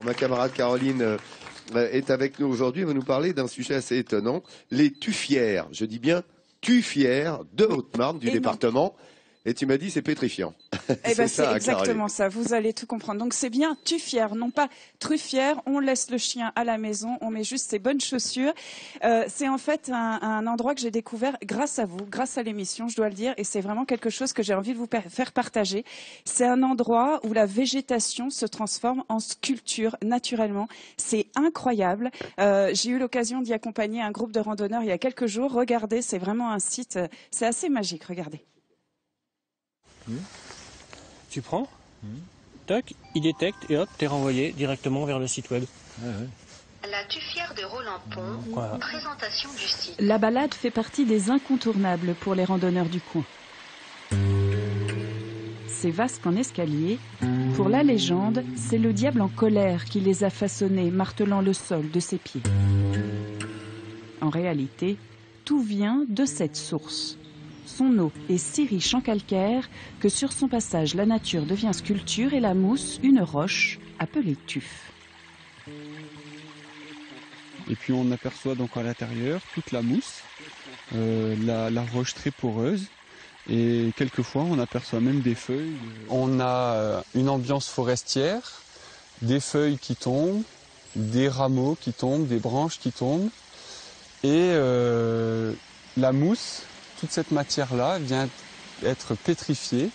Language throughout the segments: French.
Ma camarade Caroline est avec nous aujourd'hui et va nous parler d'un sujet assez étonnant, les tuffières. Je dis bien tuffières de Haute-Marne, du département. Et tu m'as dit c'est pétrifiant. Eh ben, c'est exactement Caroline. ça, vous allez tout comprendre. Donc c'est bien tuffière, non pas truffière. On laisse le chien à la maison, on met juste ses bonnes chaussures. C'est en fait un endroit que j'ai découvert grâce à vous, grâce à l'émission, je dois le dire. Et c'est vraiment quelque chose que j'ai envie de vous faire partager. C'est un endroit où la végétation se transforme en sculpture naturellement. C'est incroyable. J'ai eu l'occasion d'y accompagner un groupe de randonneurs il y a quelques jours. Regardez, c'est vraiment un site, c'est assez magique, regardez. Tu prends, toc, il détecte et hop, t'es renvoyé directement vers le site web. La tuffière de Roland-Pont, Voilà. présentation du site. La balade fait partie des incontournables pour les randonneurs du coin. C'est vaste en escalier. Pour la légende, c'est le diable en colère qui les a façonnés, martelant le sol de ses pieds. En réalité, tout vient de cette source. Son eau est si riche en calcaire que sur son passage, la nature devient sculpture et la mousse, une roche appelée tuf. Et puis on aperçoit donc à l'intérieur toute la mousse, la roche très poreuse. Et quelquefois on aperçoit même des feuilles. On a une ambiance forestière, des feuilles qui tombent, des rameaux qui tombent, des branches qui tombent. Et la mousse, toute cette matière-là vient être pétrifiée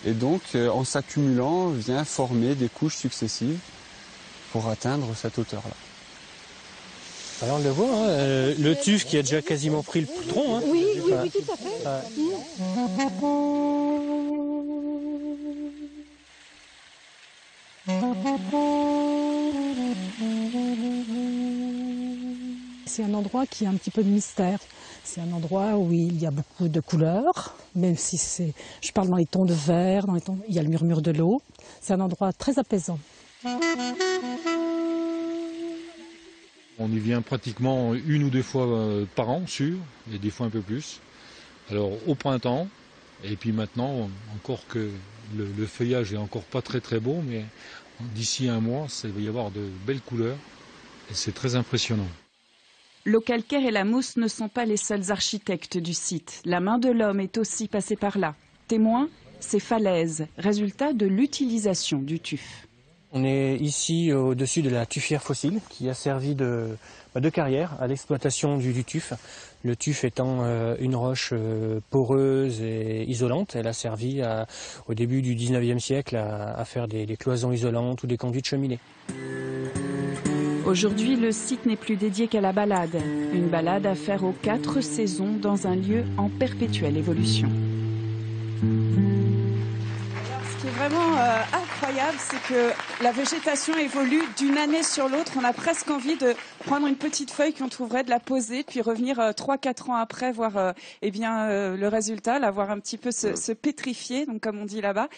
et donc en s'accumulant vient former des couches successives pour atteindre cette hauteur-là. Alors on le voit, hein, le tuf qui a déjà quasiment pris le tronc. Hein. Oui, tout à fait. C'est un endroit qui a un petit peu de mystère. C'est un endroit où il y a beaucoup de couleurs, même si je parle dans les tons de vert, il y a le murmure de l'eau. C'est un endroit très apaisant. On y vient pratiquement 1 ou 2 fois par an, sûr, et des fois un peu plus. Alors au printemps, et puis maintenant, encore que le feuillage est encore pas très beau, mais d'ici 1 mois, il va y avoir de belles couleurs, et c'est très impressionnant. L'eau calcaire et la mousse ne sont pas les seuls architectes du site. La main de l'homme est aussi passée par là. Témoin, ces falaises, résultat de l'utilisation du tuf. On est ici au-dessus de la tuffière fossile qui a servi de carrière à l'exploitation du tuf. Le tuf étant une roche poreuse et isolante, elle a servi au début du 19e siècle à faire des cloisons isolantes ou des conduits de cheminée. Aujourd'hui, le site n'est plus dédié qu'à la balade. Une balade à faire aux 4 saisons dans un lieu en perpétuelle évolution. Ce qui est vraiment incroyable, c'est que la végétation évolue d'une année sur l'autre. On a presque envie de prendre une petite feuille qu'on trouverait, de la poser, puis revenir 3-4 ans après, voir le résultat, la voir un petit peu se pétrifier, donc comme on dit là-bas.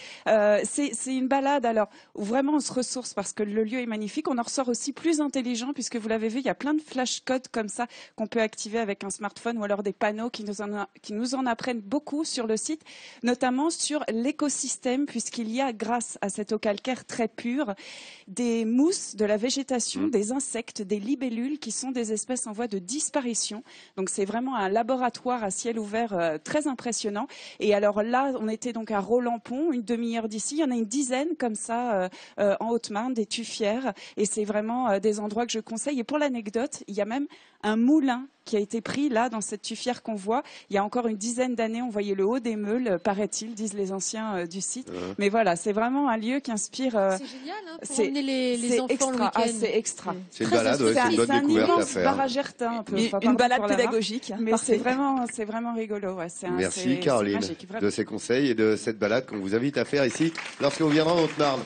C'est une balade alors où vraiment on se ressource parce que le lieu est magnifique. On en ressort aussi plus intelligent puisque vous l'avez vu, il y a plein de flash codes comme ça qu'on peut activer avec un smartphone ou alors des panneaux qui nous en apprennent beaucoup sur le site, notamment sur l'écosystème puisqu'il y a, grâce à cette eau calcaire très pure, des mousses, de la végétation, des insectes, des libellules qui sont des espèces en voie de disparition. Donc c'est vraiment un laboratoire à ciel ouvert très impressionnant. Et alors là, on était donc à Roland-Pont, une demi-heure d'ici. Il y en a une dizaine comme ça en Haute-Marne, des tuffières. Et c'est vraiment des endroits que je conseille. Et pour l'anecdote, il y a même un moulin qui a été pris là dans cette tuffière qu'on voit. Il y a encore une dizaine d'années, on voyait le haut des meules, paraît-il, disent les anciens du site. Mais voilà, c'est vraiment un lieu qui inspire. C'est génial, hein, pour emmener les enfants le week-end. C'est extra. C'est une balade, c'est une bonne découverte à faire. Barrage Ertin, un peu. Une balade pédagogique. Mais c'est vraiment rigolo. Ouais. Merci Caroline magique, de ces conseils et de cette balade qu'on vous invite à faire ici lorsque vous viendrez en Haute-Marne.